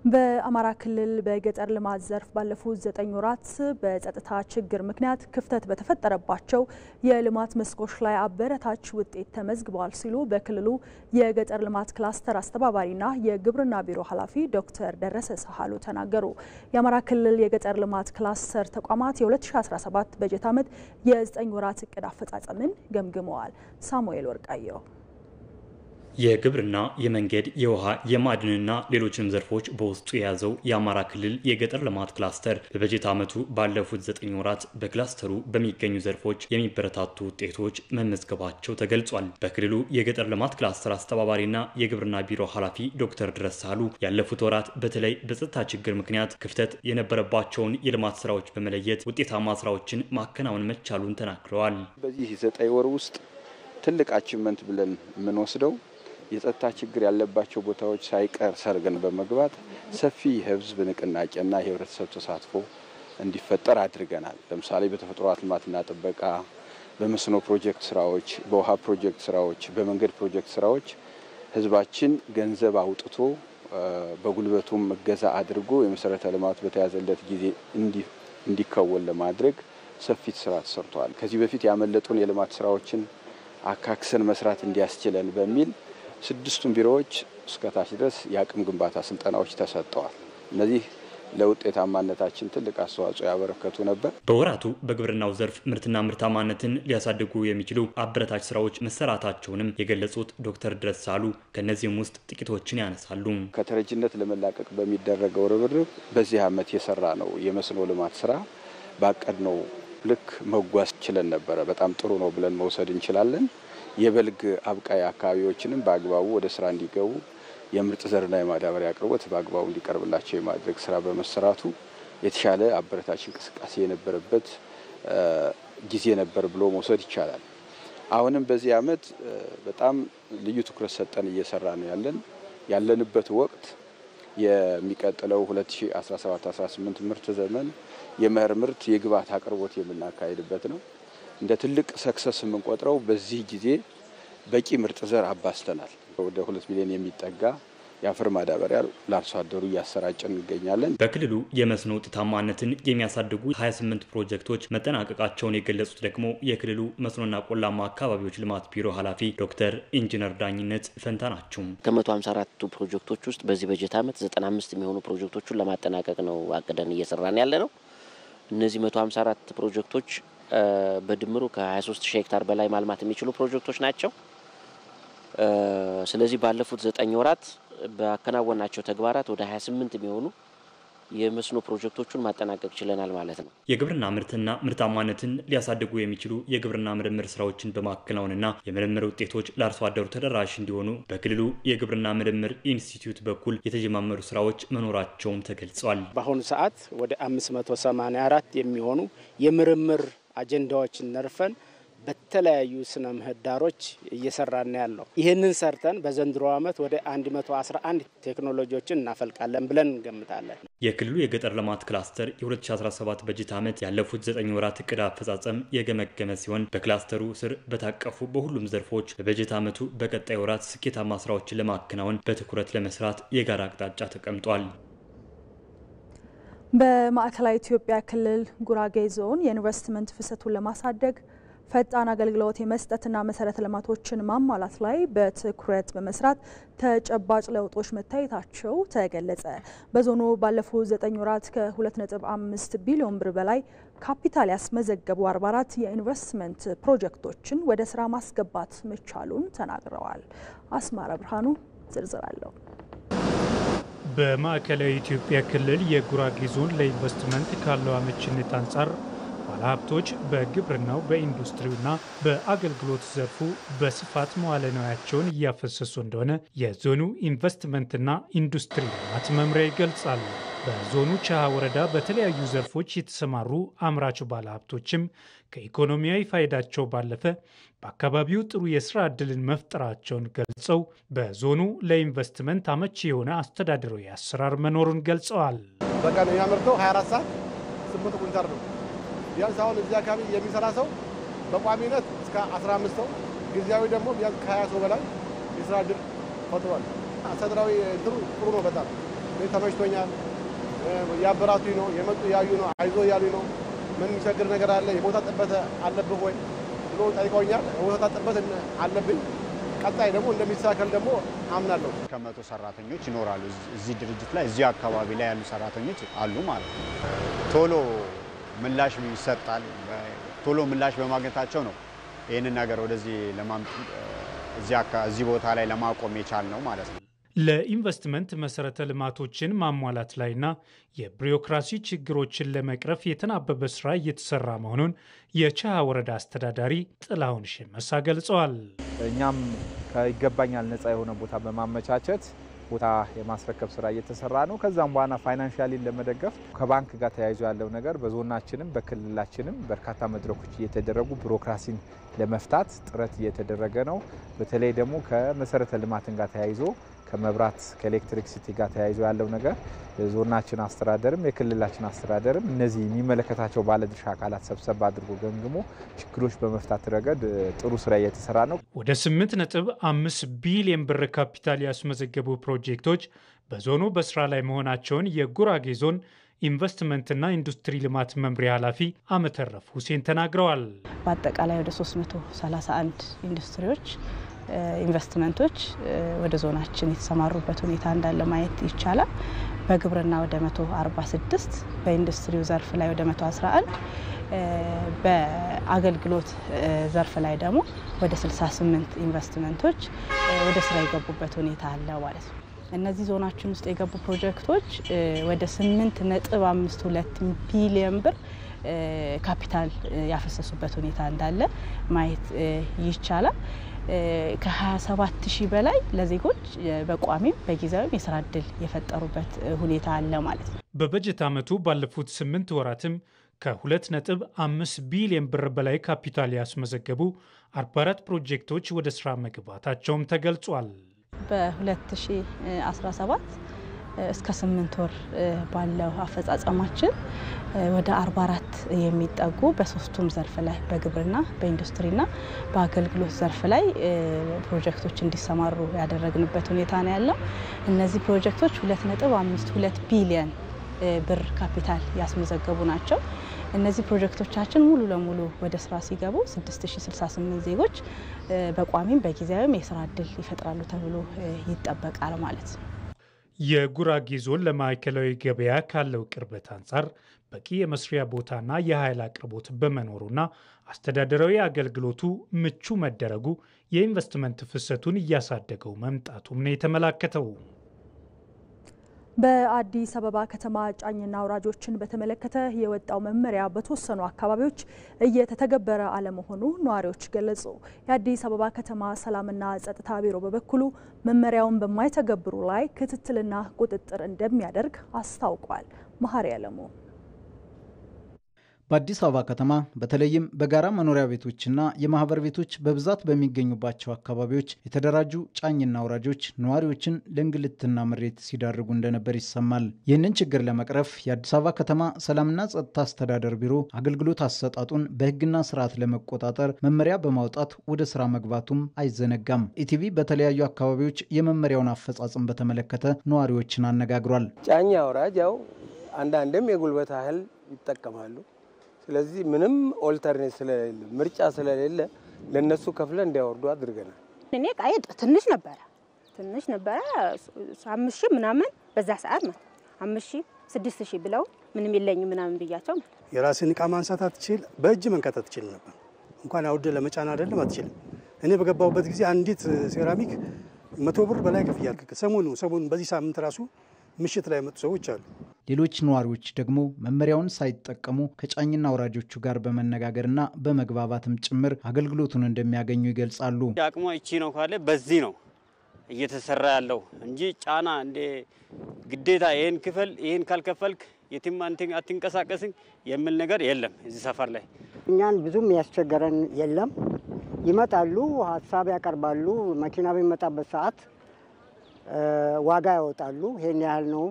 በአማራ ክልል በገጠር ልማት ዘርፍ ባለፉት 9 ወራት በጸጥታ ችግር ምክንያት ክፍተት በተፈጠረባቸው የልማት መስኮች ላይ አበረታች ውጤት ተመዝግቧል ሲሉ በክልሉ የገጠር ልማት ክላስተር አስተባባሪና የግብርና ቢሮ ኃላፊ ዶክተር ደረሰ ሳህሉ ተናገሩ። የአማራ ክልል የገጠር ልማት ክላስተር ተቋማት የ2017 በጀት ዓመት የ9 ወራት እቅድ አፈጻጸምን ገምግመዋል። ሳሙኤል ወርቃየው የግብርና፣ የመንገድ፣ የውሃ፣ የማዕድንና ሌሎችንም ዘርፎች በውስጡ የያዘው የአማራ ክልል የገጠር ልማት ክላስተር በበጀት ዓመቱ ባለፉት 9 ወራት በክላስተሩ በሚገኙ ዘርፎች የሚበረታቱ ውጤቶች መመዝገባቸው ተገልጿል። በክልሉ የገጠር ልማት ክላስተር አስተባባሪና የግብርና ቢሮ ኃላፊ ዶክተር ድረስ ሳህሉ ያለፉት ወራት በተለይ በጸጥታ ችግር ምክንያት ክፍተት የነበረባቸውን የልማት ስራዎች በመለየት ውጤታማ ስራዎችን ማከናወን መቻሉን ተናግረዋል። በዚህ 9 ወር ውስጥ ትልቅ አቺቭመንት ብለን የምንወስደው የጸጥታ ችግር ያለባቸው ቦታዎች ሳይቀር ሰርገን በመግባት ሰፊ የህዝብ ንቅናቄና የህብረተሰብ ተሳትፎ እንዲፈጠር አድርገናል። ለምሳሌ በተፈጥሮ ልማትና ጥበቃ፣ በመስኖ ፕሮጀክት ስራዎች፣ በውሃ ፕሮጀክት ስራዎች፣ በመንገድ ፕሮጀክት ስራዎች ህዝባችን ገንዘብ አውጥቶ በጉልበቱም እገዛ አድርጎ የመሰረተ ልማት በተያዘለት ጊዜ እንዲከወን ለማድረግ ሰፊ ስራ ተሰርቷል። ከዚህ በፊት ያመለጡን የልማት ስራዎችን አካክሰን መስራት እንዲያስችለን በሚል 6ቱም ቢሮዎች እስከታች ድረስ የአቅም ግንባታ ስልጠናዎች ተሰጥተዋል። እነዚህ ለውጤታማነታችን ትልቅ አስተዋጽኦ ያበረከቱ ነበር። በወራቱ በግብርናው ዘርፍ ምርትና ምርታማነትን ሊያሳድጉ የሚችሉ አበረታች ስራዎች መሰራታቸውንም የገለጹት ዶክተር ድረስ ሳህሉ ከነዚህም ውስጥ ጥቂቶችን ያነሳሉ። ከተረጅነት ለመላቀቅ በሚደረገው ርብርብ በዚህ ዓመት የሰራ ነው የመስኖ ልማት ስራ ባቀድነው ልክ መጓዝ ችለን ነበረ። በጣም ጥሩ ነው ብለን መውሰድ እንችላለን። የበልግ አብቃይ አካባቢዎችንም በአግባቡ ወደ ስራ እንዲገቡ የምርጥ ዘርና የማዳበሪያ አቅርቦት በአግባቡ እንዲቀርብላቸው የማድረግ ስራ በመሰራቱ የተሻለ አበረታች እንቅስቃሴ የነበረበት ጊዜ ነበር ብሎ መውሰድ ይቻላል። አሁንም በዚህ ዓመት በጣም ልዩ ትኩረት ሰጠን እየሰራ ነው ያለንበት ወቅት የሚቀጥለው 2017-18 ምርት ዘመን የመኸር ምርት የግብዓት አቅርቦት የምናካሄድበት ነው። እንደ ትልቅ ሰክሰስ የምንቆጥረው በዚህ ጊዜ በቂ ምርጥ ዘር አባስተናል። ወደ 2 ሚሊዮን የሚጠጋ የአፈር ማዳበሪያ ለአርሶ አደሩ እያሰራጨን እንገኛለን። በክልሉ የመስኖ ውጤታማነትን የሚያሳድጉ 28 ፕሮጀክቶች መጠናቀቃቸውን የገለጹት ደግሞ የክልሉ መስኖና ቆላማ አካባቢዎች ልማት ቢሮ ኃላፊ ዶክተር ኢንጂነር ዳኝነት ፈንታ ናቸው። ከ154ቱ ፕሮጀክቶች ውስጥ በዚህ በጀት ዓመት 95 የሚሆኑ ፕሮጀክቶችን ለማጠናቀቅ ነው አቅደን እየሰራን ያለ ነው። እነዚህ 154 ፕሮጀክቶች በድምሩ ከ23000 ሄክታር በላይ ማልማት የሚችሉ ፕሮጀክቶች ናቸው። ስለዚህ ባለፉት 9 ወራት በአከናወናቸው ተግባራት ወደ 28 የሚሆኑ የመስኖ ፕሮጀክቶቹን ማጠናቀቅ ችለናል ማለት ነው። የግብርና ምርትና ምርታማነትን ሊያሳድጉ የሚችሉ የግብርና ምርምር ስራዎችን በማከናወንና የምርምር ውጤቶች ለአርሶ አደሩ ተደራሽ እንዲሆኑ በክልሉ የግብርና ምርምር ኢንስቲትዩት በኩል የተጀማመሩ ስራዎች መኖራቸውም ተገልጿል። በአሁኑ ሰዓት ወደ 584 የሚሆኑ የምርምር አጀንዳዎችን ነርፈን በተለያዩ ስነ ምህዳሮች እየሰራን ያለው ይህንን ሰርተን በዘንድሮ ዓመት ወደ 111 ቴክኖሎጂዎችን እናፈልቃለን ብለን እንገምታለን። የክልሉ የገጠር ልማት ክላስተር የ2017 በጀት ዓመት ያለፉት 9 ወራት እቅድ አፈጻጸም የገመገመ ሲሆን በክላስተሩ ስር በታቀፉ በሁሉም ዘርፎች በበጀት ዓመቱ በቀጣይ ወራት ስኬታማ ስራዎችን ለማከናወን በትኩረት ለመስራት የጋራ አቅጣጫ ተቀምጧል። በማዕከላዊ ኢትዮጵያ ክልል ጉራጌ ዞን የኢንቨስትመንት ፍሰቱን ለማሳደግ ፈጣን አገልግሎት የመስጠትና መሰረተ ልማቶችን ማሟላት ላይ በትኩረት በመስራት ተጨባጭ ለውጦች መታየታቸው ተገለጸ። በዞኑ ባለፉት 9 ወራት ከ2.5 ቢሊዮን ብር በላይ ካፒታል ያስመዘገቡ 44 የኢንቨስትመንት ፕሮጀክቶችን ወደ ስራ ማስገባት መቻሉን ተናግረዋል። አስማራ ብርሃኑ ዝርዝር አለው። በማዕከላዊ ኢትዮጵያ ክልል የጉራጌ ዞን ለኢንቨስትመንት ካለው አመቺነት አንጻር ባለሀብቶች በግብርናው በኢንዱስትሪውና በአገልግሎት ዘርፉ በስፋት መዋለ ንዋያቸውን እያፈሰሱ እንደሆነ የዞኑ ኢንቨስትመንትና ኢንዱስትሪ ልማት መምሪያ ይገልጻል። በዞኑ ቻሃ ወረዳ በተለያዩ ዘርፎች የተሰማሩ አምራች ባለሀብቶችም ከኢኮኖሚያዊ ፋይዳቸው ባለፈ በአካባቢው ጥሩ የስራ ዕድልን መፍጠራቸውን ገልጸው በዞኑ ለኢንቨስትመንት አመቺ የሆነ አስተዳደራዊ አሰራር መኖሩን ገልጸዋል። በቀን የሚያመርተው 24 ሰዓት 8 ኩንታል ነው። ቢያንስ አሁን እዚህ አካባቢ የሚሰራ ሰው በቋሚነት እስከ 15 ሰው፣ ጊዜያዊ ደግሞ ቢያንስ ከ20 ሰው በላይ የስራ ዕድል ፈጥሯል። አስተዳደራዊ እንትኑ ጥሩ ነው። በጣም ተመችቶኛል። ያበራቱኝ ነው፣ የመጡ ያዩ ነው፣ አይዞ ያሉኝ ነው። ምን የሚቸግር ነገር አለ? የቦታ ጥበት አለብህ ወይ ብሎ ጠይቀውኛል። የቦታ ጥበት አለብኝ። ቀጣይ ደግሞ እንደሚስተካከል ደግሞ አምናለሁ። ከመቶ ሰራተኞች ይኖራሉ እዚህ ድርጅት ላይ፣ እዚህ አካባቢ ላይ ያሉ ሰራተኞች አሉ ማለት ነው። ቶሎ ምላሽ ይሰጣል። ቶሎ ምላሽ በማግኘታቸው ነው ይህንን ነገር ወደዚህ እዚህ ቦታ ላይ ለማቆም የቻልነው ማለት ነው። ለኢንቨስትመንት መሰረተ ልማቶችን ማሟላት ላይና የቢሮክራሲ ችግሮችን ለመቅረፍ የተናበበ ስራ እየተሰራ መሆኑን የቻሃ ወረዳ አስተዳዳሪ ጥላሁን ሽመሳ ገልጸዋል። እኛም ከይገባኛል ነፃ የሆነ ቦታ በማመቻቸት ቦታ የማስረከብ ስራ እየተሰራ ነው። ከዛም በኋላ ፋይናንሻሊ ለመደገፍ ከባንክ ጋር ተያይዞ ያለው ነገር በዞናችንም በክልላችንም በርካታ መድረኮች እየተደረጉ ቢሮክራሲን ለመፍታት ጥረት እየተደረገ ነው። በተለይ ደግሞ ከመሰረተ ልማትን ጋር ተያይዞ ከመብራት ከኤሌክትሪክሲቲ ጋር ተያይዞ ያለው ነገር የዞናችን አስተዳደርም የክልላችን አስተዳደርም እነዚህ የሚመለከታቸው ባለድርሻ አካላት ሰብሰብ አድርጎ ገምግሞ ችግሮች በመፍታት ረገድ ጥሩ ስራ እየተሰራ ነው። ወደ 8.5 ቢሊዮን ብር ካፒታል ያስመዘገቡ ፕሮጀክቶች በዞኑ በስራ ላይ መሆናቸውን የጉራጌ ዞን ኢንቨስትመንትና ኢንዱስትሪ ልማት መምሪያ ኃላፊ አመተረፍ ሁሴን ተናግረዋል። በአጠቃላይ ወደ 331 ኢንዱስትሪዎች ኢንቨስትመንቶች ወደ ዞናችን የተሰማሩበት ሁኔታ እንዳለ ማየት ይቻላል። በግብርና ወደ 146፣ በኢንዱስትሪው ዘርፍ ላይ ወደ 111፣ በአገልግሎት ዘርፍ ላይ ደግሞ ወደ 68 ኢንቨስትመንቶች ወደ ስራ የገቡበት ሁኔታ አለ ማለት ነው። እነዚህ ዞናችን ውስጥ የገቡ ፕሮጀክቶች ወደ 8.52 ቢሊዮን ብር ካፒታል ያፈሰሱበት ሁኔታ እንዳለ ማየት ይቻላል። ከ27,000 በላይ ለዜጎች በቋሚም በጊዜያዊም የስራ ዕድል የፈጠሩበት ሁኔታ አለ ማለት ነው። በበጀት ዓመቱ ባለፉት 8 ወራትም ከ2.5 ቢሊዮን ብር በላይ ካፒታል ያስመዘገቡ 44 ፕሮጀክቶች ወደ ስራ መግባታቸውም ተገልጿል። በ2017 እስከ 8 ወር ባለው አፈጻጸማችን ወደ 44 የሚጠጉ በሶስቱም ዘርፍ ላይ በግብርና በኢንዱስትሪና በአገልግሎት ዘርፍ ላይ ፕሮጀክቶች እንዲሰማሩ ያደረግንበት ሁኔታ ነው ያለው። እነዚህ ፕሮጀክቶች 2.52 ቢሊዮን ብር ካፒታል ያስመዘገቡ ናቸው። እነዚህ ፕሮጀክቶቻችን ሙሉ ለሙሉ ወደ ስራ ሲገቡ 6068 ዜጎች በቋሚም በጊዜያዊም የስራ ዕድል ይፈጥራሉ ተብሎ ይጠበቃል ማለት ነው። የጉራጌ ዞን ለማዕከላዊ ገበያ ካለው ቅርበት አንጻር በቂ የመስሪያ ቦታና የኃይል አቅርቦት በመኖሩና አስተዳደራዊ አገልግሎቱ ምቹ መደረጉ የኢንቨስትመንት ፍሰቱን እያሳደገው መምጣቱም ነው የተመላከተው። በአዲስ አበባ ከተማ ጫኝና አውራጆችን በተመለከተ የወጣው መመሪያ በተወሰኑ አካባቢዎች እየተተገበረ አለመሆኑ ነዋሪዎች ገለጹ። የአዲስ አበባ ከተማ ሰላምና ጸጥታ ቢሮ በበኩሉ መመሪያውን በማይተገብሩ ላይ ክትትልና ቁጥጥር እንደሚያደርግ አስታውቋል። መሀሪ አለሙ በአዲስ አበባ ከተማ በተለይም በጋራ መኖሪያ ቤቶችና የማህበር ቤቶች በብዛት በሚገኙባቸው አካባቢዎች የተደራጁ ጫኝና አውራጆች ነዋሪዎችን ለእንግልትና ምሬት ሲዳርጉ እንደነበር ይሰማል። ይህንን ችግር ለመቅረፍ የአዲስ አበባ ከተማ ሰላምና ጸጥታ አስተዳደር ቢሮ አገልግሎት አሰጣጡን በሕግና ስርዓት ለመቆጣጠር መመሪያ በማውጣት ወደ ስራ መግባቱም አይዘነጋም። ኢቲቪ በተለያዩ አካባቢዎች የመመሪያውን አፈጻጸም በተመለከተ ነዋሪዎችን አነጋግሯል። ጫኝ አውራጅ ያው አንዳንድም የጉልበት ኃይል ይጠቀማሉ። ስለዚህ ምንም ኦልተርኔት ስለሌለ ምርጫ ስለሌለ ለነሱ ከፍለ እንዲያወርዱ አድርገናል። እኔ ቃይ ትንሽ ነበረ 5000 ምናምን በዛ ሰዓት ማለት 5000 6000 ብለው ምንም የለኝ ምናምን ብያቸው የራስን ዕቃ ማንሳት አትችል፣ በእጅ መንካት አትችል ነበር። እንኳን አውርደ ለመጫን አይደለም አትችልም። እኔ በገባሁበት ጊዜ አንዲት ሴራሚክ 100 ብር በላይ ከፍያለሁ። ሰሞኑን በዚህ ሳምንት ራሱ ምሽት ላይ መጡ ሰዎች አሉ። ሌሎች ነዋሪዎች ደግሞ መመሪያውን ሳይጠቀሙ ከጫኝና አውራጆቹ ጋር በመነጋገርና በመግባባትም ጭምር አገልግሎቱን እንደሚያገኙ ይገልጻሉ። አቅሟ እቺ ነው ካለ በዚህ ነው እየተሰራ ያለው እንጂ ጫና እንደ ግዴታ ይሄን ክፈል ይሄን ካልከፈልክ የትም አትንቀሳቀስም የሚል ነገር የለም። እዚህ ሰፈር ላይ እኛን ብዙም ያስቸገረን የለም። ይመጣሉ፣ ሀሳብ ያቀርባሉ። መኪና በሚመጣበት ሰዓት ዋጋ ያወጣሉ። ይሄን ያህል ነው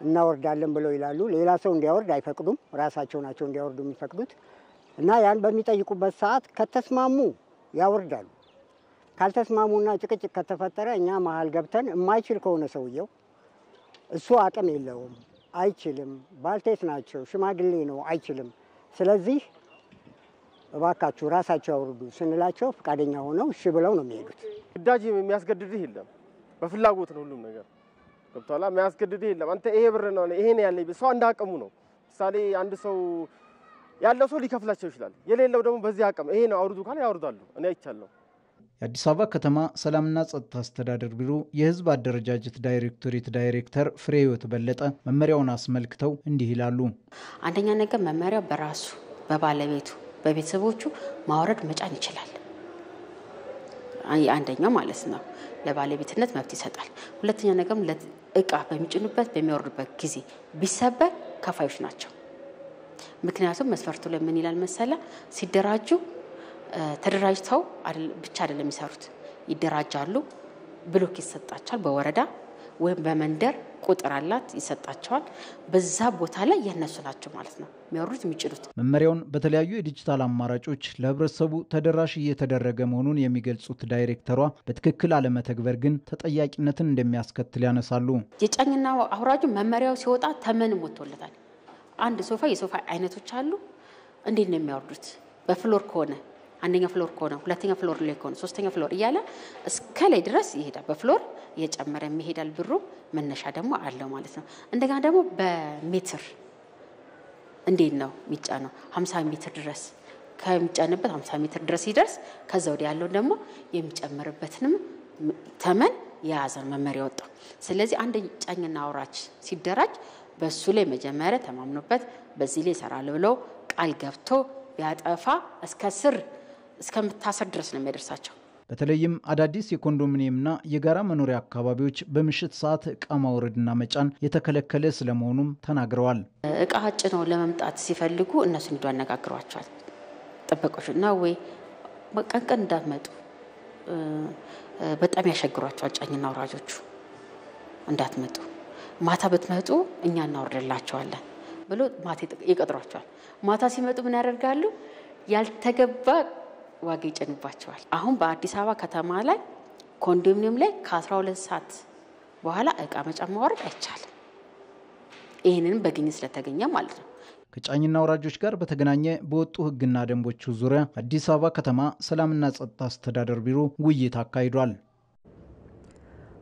እናወርዳለን ብለው ይላሉ። ሌላ ሰው እንዲያወርድ አይፈቅዱም። ራሳቸው ናቸው እንዲያወርዱ የሚፈቅዱት እና ያን በሚጠይቁበት ሰዓት ከተስማሙ ያወርዳሉ። ካልተስማሙና ጭቅጭቅ ከተፈጠረ እኛ መሀል ገብተን የማይችል ከሆነ ሰውየው እሱ አቅም የለውም፣ አይችልም፣ ባልቴት ናቸው፣ ሽማግሌ ነው፣ አይችልም፣ ስለዚህ እባካችሁ ራሳቸው ያወርዱ ስንላቸው ፈቃደኛ ሆነው እሺ ብለው ነው የሚሄዱት። ግዳጅ የሚያስገድድህ የለም። በፍላጎት ነው ሁሉም ነገር ገብቷላ። የሚያስገድድህ የለም። አንተ ይሄ ብር ነው ይሄን ያለኝ ሰው እንዳቀሙ ነው። ምሳሌ አንድ ሰው ያለው ሰው ሊከፍላቸው ይችላል። የሌለው ደግሞ በዚህ አቅም ይሄ ነው አውርዱ ካለ ያወርዳሉ። እኔ አይቻለሁ። የአዲስ አበባ ከተማ ሰላምና ጸጥታ አስተዳደር ቢሮ የህዝብ አደረጃጀት ዳይሬክቶሬት ዳይሬክተር ፍሬህይወት በለጠ መመሪያውን አስመልክተው እንዲህ ይላሉ። አንደኛ ነገር መመሪያው በራሱ በባለቤቱ በቤተሰቦቹ ማውረድ መጫን ይችላል። አንደኛው ማለት ነው ለባለቤትነት መብት ይሰጣል። ሁለተኛ ነገር እቃ በሚጭኑበት በሚያወርዱበት ጊዜ ቢሰበር ከፋዮች ናቸው። ምክንያቱም መስፈርቱ ላይ ምን ይላል መሰለ ሲደራጁ ተደራጅተው ብቻ አይደለም የሚሰሩት ይደራጃሉ። ብሎክ ይሰጣቸዋል። በወረዳ ወይም በመንደር ቁጥር አላት ይሰጣቸዋል። በዛ ቦታ ላይ የነሱ ናቸው ማለት ነው የሚያወርዱት የሚጭኑት። መመሪያውን በተለያዩ የዲጂታል አማራጮች ለህብረተሰቡ ተደራሽ እየተደረገ መሆኑን የሚገልጹት ዳይሬክተሯ በትክክል አለመተግበር ግን ተጠያቂነትን እንደሚያስከትል ያነሳሉ። የጫኝና አውራጁ መመሪያው ሲወጣ ተመን ወጥቶለታል። አንድ ሶፋ የሶፋ አይነቶች አሉ። እንዴት ነው የሚያወርዱት? በፍሎር ከሆነ አንደኛ ፍሎር ከሆነ ሁለተኛ ፍሎር ላይ ከሆነ ሶስተኛ ፍሎር እያለ እስከ ላይ ድረስ ይሄዳል። በፍሎር እየጨመረ የሚሄዳል ብሩ መነሻ ደግሞ አለው ማለት ነው። እንደገና ደግሞ በሜትር እንዴት ነው የሚጫነው? 50 ሜትር ድረስ ከሚጫንበት 50 ሜትር ድረስ ይደርስ። ከዛ ወዲያ ያለው ደግሞ የሚጨምርበትንም ተመን የያዘ መመሪያ ወጣው። ስለዚህ አንድ ጫኝና አውራጅ ሲደራጅ በሱ ላይ መጀመሪያ ተማምኖበት በዚህ ላይ ይሰራል ብሎ ቃል ገብቶ ቢያጠፋ እስከምታሰር ድረስ ነው የሚያደርሳቸው። በተለይም አዳዲስ የኮንዶሚኒየምና የጋራ መኖሪያ አካባቢዎች በምሽት ሰዓት እቃ ማውረድና መጫን የተከለከለ ስለመሆኑም ተናግረዋል። እቃ ጭነው ለመምጣት ሲፈልጉ እነሱን ሄዶ ያነጋግሯቸዋል። ጥበቆች ነው ወይ ቀን እንዳትመጡ በጣም ያሸግሯቸዋል። ጫኝና አውራጆቹ እንዳትመጡ፣ ማታ ብትመጡ እኛ እናወርድላቸዋለን ብሎ ማታ ይቀጥሯቸዋል። ማታ ሲመጡ ምን ያደርጋሉ? ያልተገባ ዋጋ ይጨንባቸዋል። አሁን በአዲስ አበባ ከተማ ላይ ኮንዶሚኒየም ላይ ከ12 ሰዓት በኋላ እቃ መጫን ማውረድ አይቻልም። ይህንንም በግኝት ስለተገኘ ማለት ነው። ከጫኝና አውራጆች ጋር በተገናኘ በወጡ ህግና ደንቦቹ ዙሪያ አዲስ አበባ ከተማ ሰላምና ጸጥታ አስተዳደር ቢሮ ውይይት አካሂዷል።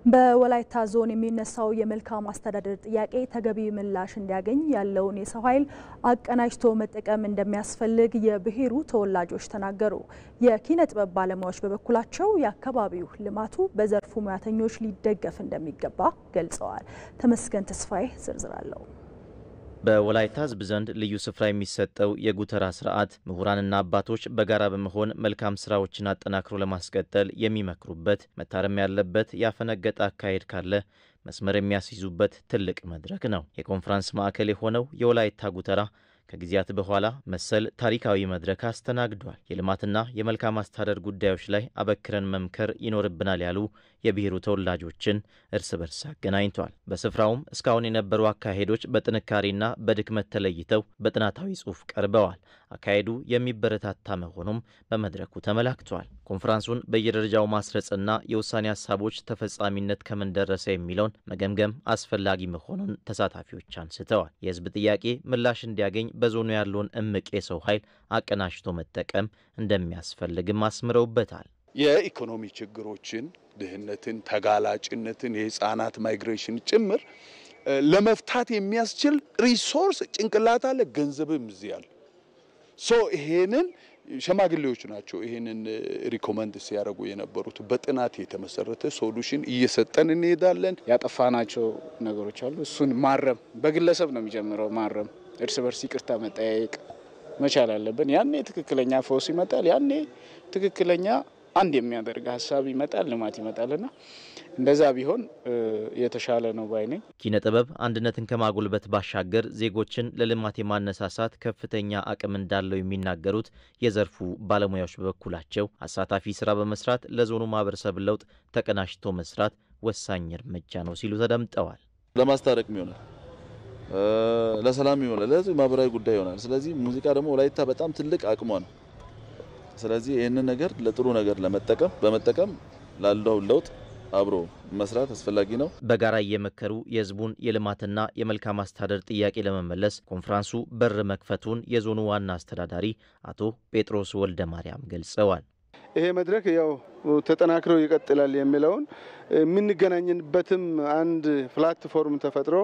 በወላይታ ዞን የሚነሳው የመልካም አስተዳደር ጥያቄ ተገቢ ምላሽ እንዲያገኝ ያለውን የሰው ኃይል አቀናጅቶ መጠቀም እንደሚያስፈልግ የብሔሩ ተወላጆች ተናገሩ። የኪነ ጥበብ ባለሙያዎች በበኩላቸው የአካባቢው ልማቱ በዘርፉ ሙያተኞች ሊደገፍ እንደሚገባ ገልጸዋል። ተመስገን ተስፋዬ ዝርዝር አለው። በወላይታ ህዝብ ዘንድ ልዩ ስፍራ የሚሰጠው የጉተራ ስርዓት ምሁራንና አባቶች በጋራ በመሆን መልካም ስራዎችን አጠናክሮ ለማስቀጠል የሚመክሩበት፣ መታረም ያለበት ያፈነገጠ አካሄድ ካለ መስመር የሚያስይዙበት ትልቅ መድረክ ነው። የኮንፈረንስ ማዕከል የሆነው የወላይታ ጉተራ ከጊዜያት በኋላ መሰል ታሪካዊ መድረክ አስተናግዷል። የልማትና የመልካም አስተዳደር ጉዳዮች ላይ አበክረን መምከር ይኖርብናል ያሉ የብሔሩ ተወላጆችን እርስ በርስ አገናኝቷል። በስፍራውም እስካሁን የነበሩ አካሄዶች በጥንካሬና በድክመት ተለይተው በጥናታዊ ጽሑፍ ቀርበዋል። አካሄዱ የሚበረታታ መሆኑም በመድረኩ ተመላክቷል። ኮንፈረንሱን በየደረጃው ማስረጽና የውሳኔ ሀሳቦች ተፈጻሚነት ከምን ደረሰ የሚለውን መገምገም አስፈላጊ መሆኑን ተሳታፊዎች አንስተዋል። የህዝብ ጥያቄ ምላሽ እንዲያገኝ በዞኑ ያለውን እምቅ የሰው ኃይል አቀናጅቶ መጠቀም እንደሚያስፈልግም አስምረውበታል። የኢኮኖሚ ችግሮችን፣ ድህነትን፣ ተጋላጭነትን፣ የህፃናት ማይግሬሽን ጭምር ለመፍታት የሚያስችል ሪሶርስ ጭንቅላት አለ፣ ገንዘብም እዚህ አለ። ይሄንን ሸማግሌዎች ናቸው ይሄንን ሪኮመንድ ሲያደርጉ የነበሩት። በጥናት የተመሰረተ ሶሉሽን እየሰጠን እንሄዳለን። ያጠፋናቸው ነገሮች አሉ። እሱን ማረም በግለሰብ ነው የሚጀምረው። ማረም እርስ በርስ ይቅርታ መጠያየቅ መቻል አለብን። ያኔ ትክክለኛ ፈውስ ይመጣል። ያኔ ትክክለኛ አንድ የሚያደርግ ሀሳብ ይመጣል፣ ልማት ይመጣልና እንደዛ ቢሆን የተሻለ ነው ባይ ነኝ። ኪነ ጥበብ አንድነትን ከማጎልበት ባሻገር ዜጎችን ለልማት የማነሳሳት ከፍተኛ አቅም እንዳለው የሚናገሩት የዘርፉ ባለሙያዎች በበኩላቸው አሳታፊ ስራ በመስራት ለዞኑ ማህበረሰብ ለውጥ ተቀናጅቶ መስራት ወሳኝ እርምጃ ነው ሲሉ ተደምጠዋል። ለማስታረቅ ይሆናል፣ ለሰላም ይሆናል፣ ለዚህ ማህበራዊ ጉዳይ ይሆናል። ስለዚህ ሙዚቃ ደግሞ ወላይታ በጣም ትልቅ አቅሟ ነው። ስለዚህ ይሄንን ነገር ለጥሩ ነገር በመጠቀም ላለው ለውጥ አብሮ መስራት አስፈላጊ ነው። በጋራ እየመከሩ የህዝቡን የልማትና የመልካም አስተዳደር ጥያቄ ለመመለስ ኮንፈረንሱ በር መክፈቱን የዞኑ ዋና አስተዳዳሪ አቶ ጴጥሮስ ወልደ ማርያም ገልጸዋል። ይሄ መድረክ ያው ተጠናክሮ ይቀጥላል የሚለውን የምንገናኝበትም አንድ ፕላትፎርም ተፈጥሮ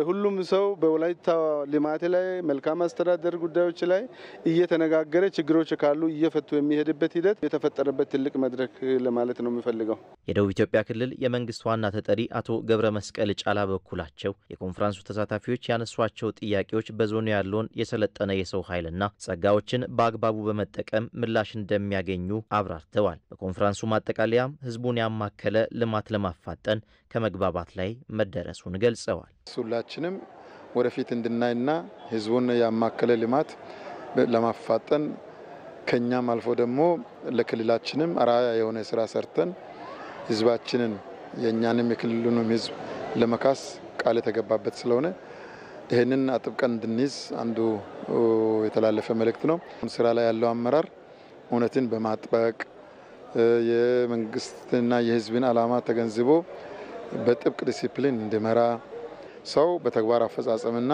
ሁሉም ሰው በወላይታ ልማት ላይ መልካም አስተዳደር ጉዳዮች ላይ እየተነጋገረ ችግሮች ካሉ እየፈቱ የሚሄድበት ሂደት የተፈጠረበት ትልቅ መድረክ ለማለት ነው የሚፈልገው። የደቡብ ኢትዮጵያ ክልል የመንግስት ዋና ተጠሪ አቶ ገብረ መስቀል ጫላ በኩላቸው የኮንፈረንሱ ተሳታፊዎች ያነሷቸው ጥያቄዎች በዞኑ ያለውን የሰለጠነ የሰው ኃይልና ጸጋዎችን በአግባቡ በመጠቀም ምላሽ እንደሚያገኙ አብራርተዋል። በኮንፈረንሱ ማጠቃለያም ህዝቡን ያማከለ ልማት ለማፋጠን ከመግባባት ላይ መደረሱን ገልጸዋል። ሁላችንም ወደፊት እንድናይና ህዝቡን ያማከለ ልማት ለማፋጠን ከኛም አልፎ ደግሞ ለክልላችንም አራያ የሆነ ስራ ሰርተን ህዝባችንን የኛንም የክልሉንም ህዝብ ለመካስ ቃል የተገባበት ስለሆነ ይሄንን አጥብቀን እንድንይዝ አንዱ የተላለፈ መልእክት ነው። ስራ ላይ ያለው አመራር እውነትን በማጥበቅ የመንግስትና የህዝብን ዓላማ ተገንዝቦ በጥብቅ ዲሲፕሊን እንዲመራ ሰው በተግባር አፈጻጸምና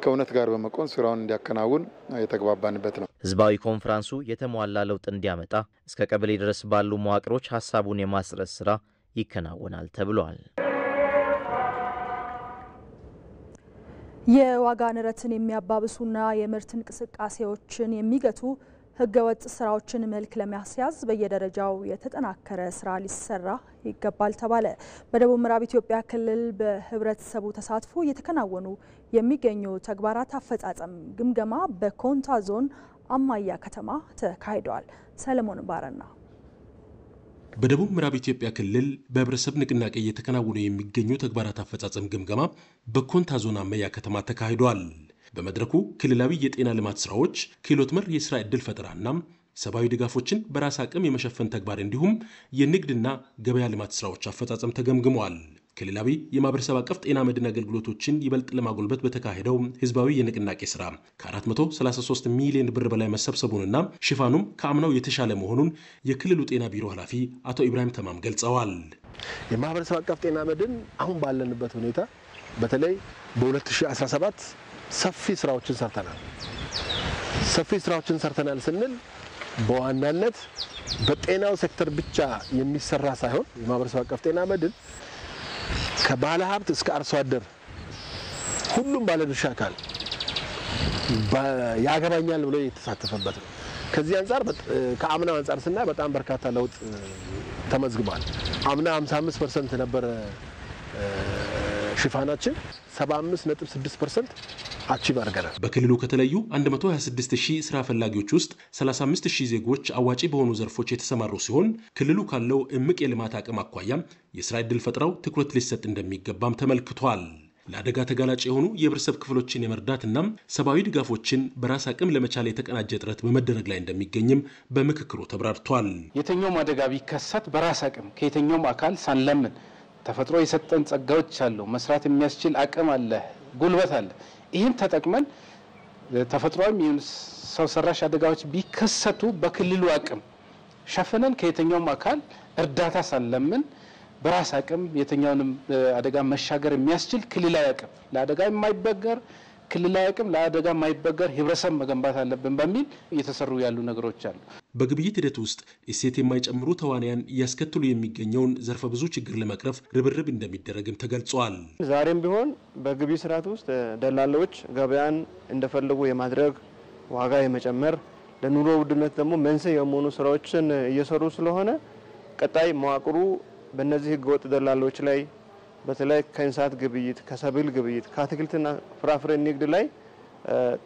ከእውነት ጋር በመቆም ስራውን እንዲያከናውን የተግባባንበት ነው። ህዝባዊ ኮንፈረንሱ የተሟላ ለውጥ እንዲያመጣ እስከ ቀበሌ ድረስ ባሉ መዋቅሮች ሀሳቡን የማስረጽ ስራ ይከናወናል ተብሏል። የዋጋ ንረትን የሚያባብሱና የምርት እንቅስቃሴዎችን የሚገቱ ህገወጥ ስራዎችን መልክ ለማስያዝ በየደረጃው የተጠናከረ ስራ ሊሰራ ይገባል ተባለ። በደቡብ ምዕራብ ኢትዮጵያ ክልል በህብረተሰቡ ተሳትፎ እየተከናወኑ የሚገኙ ተግባራት አፈጻጸም ግምገማ በኮንታ ዞን አማያ ከተማ ተካሂዷል። ሰለሞን ባረና በደቡብ ምዕራብ ኢትዮጵያ ክልል በህብረተሰብ ንቅናቄ እየተከናወኑ የሚገኙ ተግባራት አፈጻጸም ግምገማ በኮንታ ዞን አማያ ከተማ ተካሂዷል። በመድረኩ ክልላዊ የጤና ልማት ስራዎች፣ ክህሎት መር የስራ ዕድል ፈጠራና ሰብአዊ ድጋፎችን በራስ አቅም የመሸፈን ተግባር እንዲሁም የንግድና ገበያ ልማት ስራዎች አፈጻጸም ተገምግመዋል። ክልላዊ የማህበረሰብ አቀፍ ጤና መድን አገልግሎቶችን ይበልጥ ለማጎልበት በተካሄደው ህዝባዊ የንቅናቄ ስራ ከ433 ሚሊዮን ብር በላይ መሰብሰቡንና ሽፋኑም ከአምናው የተሻለ መሆኑን የክልሉ ጤና ቢሮ ኃላፊ አቶ ኢብራሂም ተማም ገልጸዋል። የማህበረሰብ አቀፍ ጤና መድን አሁን ባለንበት ሁኔታ በተለይ በ2017 ሰፊ ስራዎችን ሰርተናል ስንል በዋናነት በጤናው ሴክተር ብቻ የሚሰራ ሳይሆን የማህበረሰብ አቀፍ ጤና መድን ከባለ ሀብት እስከ አርሶ አደር ሁሉም ባለድርሻ አካል ያገባኛል ብሎ የተሳተፈበት ነው። ከዚህ አንጻር ከአምናው አንጻር ስናይ በጣም በርካታ ለውጥ ተመዝግቧል። አምና 55% ነበረ ሽፋናችን 75.6% አቺቭ አድርገናል። በክልሉ ከተለዩ 126000 ስራ ፈላጊዎች ውስጥ 35000 ዜጎች አዋጪ በሆኑ ዘርፎች የተሰማሩ ሲሆን ክልሉ ካለው እምቅ የልማት አቅም አኳያ የስራ ዕድል ፈጠራው ትኩረት ሊሰጥ እንደሚገባም ተመልክቷል። ለአደጋ ተጋላጭ የሆኑ የህብረተሰብ ክፍሎችን የመርዳትና ሰብአዊ ድጋፎችን በራስ አቅም ለመቻል የተቀናጀ ጥረት በመደረግ ላይ እንደሚገኝም በምክክሩ ተብራርቷል። የትኛውም አደጋ ቢከሰት በራስ አቅም ከየትኛውም አካል ሳንለምን ተፈጥሮ የሰጠን ጸጋዎች አሉ፣ መስራት የሚያስችል አቅም አለ፣ ጉልበት አለ። ይህን ተጠቅመን ተፈጥሯዊም ይሁን ሰው ሰራሽ አደጋዎች ቢከሰቱ በክልሉ አቅም ሸፈነን ከየትኛውም አካል እርዳታ ሳንለምን በራስ አቅም የትኛውንም አደጋ መሻገር የሚያስችል ክልላዊ አቅም ለአደጋ የማይበገር ክልላዊ አቅም ለአደጋ የማይበገር ህብረተሰብ መገንባት አለብን በሚል እየተሰሩ ያሉ ነገሮች አሉ። በግብይት ሂደት ውስጥ እሴት የማይጨምሩ ተዋንያን እያስከትሉ የሚገኘውን ዘርፈ ብዙ ችግር ለመቅረፍ ርብርብ እንደሚደረግም ተገልጿል። ዛሬም ቢሆን በግብይት ስርዓት ውስጥ ደላሎች ገበያን እንደፈለጉ የማድረግ ዋጋ የመጨመር ለኑሮ ውድነት ደግሞ መንስኤ የሆኑ ስራዎችን እየሰሩ ስለሆነ ቀጣይ መዋቅሩ በእነዚህ ህገወጥ ደላሎች ላይ በተለይ ከእንስሳት ግብይት፣ ከሰብል ግብይት፣ ከአትክልትና ፍራፍሬ ንግድ ላይ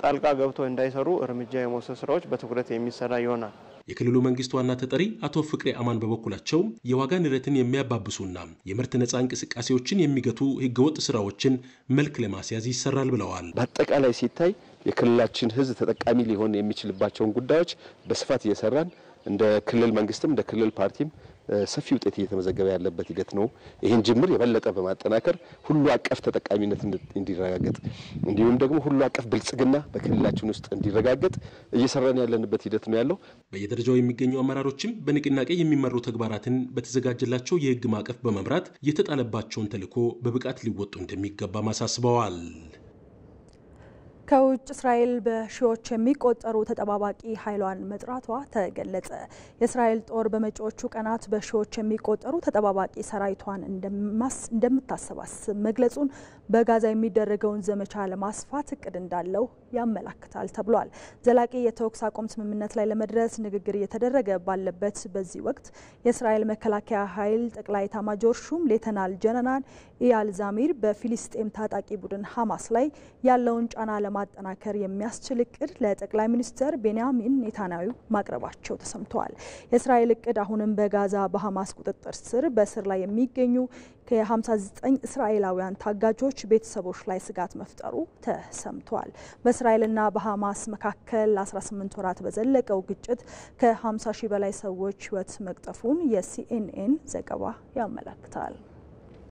ጣልቃ ገብቶ እንዳይሰሩ እርምጃ የመውሰድ ስራዎች በትኩረት የሚሰራ ይሆናል። የክልሉ መንግስት ዋና ተጠሪ አቶ ፍቅሬ አማን በበኩላቸው የዋጋ ንረትን የሚያባብሱና የምርት ነፃ እንቅስቃሴዎችን የሚገቱ ህገወጥ ስራዎችን መልክ ለማስያዝ ይሰራል ብለዋል። በአጠቃላይ ሲታይ የክልላችን ህዝብ ተጠቃሚ ሊሆን የሚችልባቸውን ጉዳዮች በስፋት እየሰራን እንደ ክልል መንግስትም እንደ ክልል ፓርቲም ሰፊ ውጤት እየተመዘገበ ያለበት ሂደት ነው። ይህን ጅምር የበለጠ በማጠናከር ሁሉ አቀፍ ተጠቃሚነት እንዲረጋገጥ እንዲሁም ደግሞ ሁሉ አቀፍ ብልጽግና በክልላችን ውስጥ እንዲረጋገጥ እየሰራን ያለንበት ሂደት ነው ያለው። በየደረጃው የሚገኙ አመራሮችም በንቅናቄ የሚመሩ ተግባራትን በተዘጋጀላቸው የህግ ማዕቀፍ በመምራት የተጣለባቸውን ተልዕኮ በብቃት ሊወጡ እንደሚገባ ማሳስበዋል። ከውጭ እስራኤል በሺዎች የሚቆጠሩ ተጠባባቂ ኃይሏን መጥራቷ ተገለጸ። የእስራኤል ጦር በመጪዎቹ ቀናት በሺዎች የሚቆጠሩ ተጠባባቂ ሰራዊቷን እንደምታሰባስብ መግለጹን በጋዛ የሚደረገውን ዘመቻ ለማስፋት እቅድ እንዳለው ያመላክታል ተብሏል። ዘላቂ የተኩስ አቁም ስምምነት ላይ ለመድረስ ንግግር እየተደረገ ባለበት በዚህ ወቅት የእስራኤል መከላከያ ኃይል ጠቅላይ ኤታማዦር ሹም ሌተናል ጀነራል ኢያል ዛሚር በፊሊስጤም ታጣቂ ቡድን ሐማስ ላይ ያለውን ጫና ለማጠናከር የሚያስችል እቅድ ለጠቅላይ ሚኒስትር ቤንያሚን ኔታንያሁ ማቅረባቸው ተሰምተዋል። የእስራኤል እቅድ አሁንም በጋዛ በሐማስ ቁጥጥር ስር በእስር ላይ የሚገኙ ከ59 እስራኤላውያን ታጋጆች ቤተሰቦች ላይ ስጋት መፍጠሩ ተሰምቷል። በእስራኤልና በሐማስ መካከል 18 ወራት በዘለቀው ግጭት ከ50 ሺህ በላይ ሰዎች ሕይወት መቅጠፉን የሲኤንኤን ዘገባ ያመለክታል።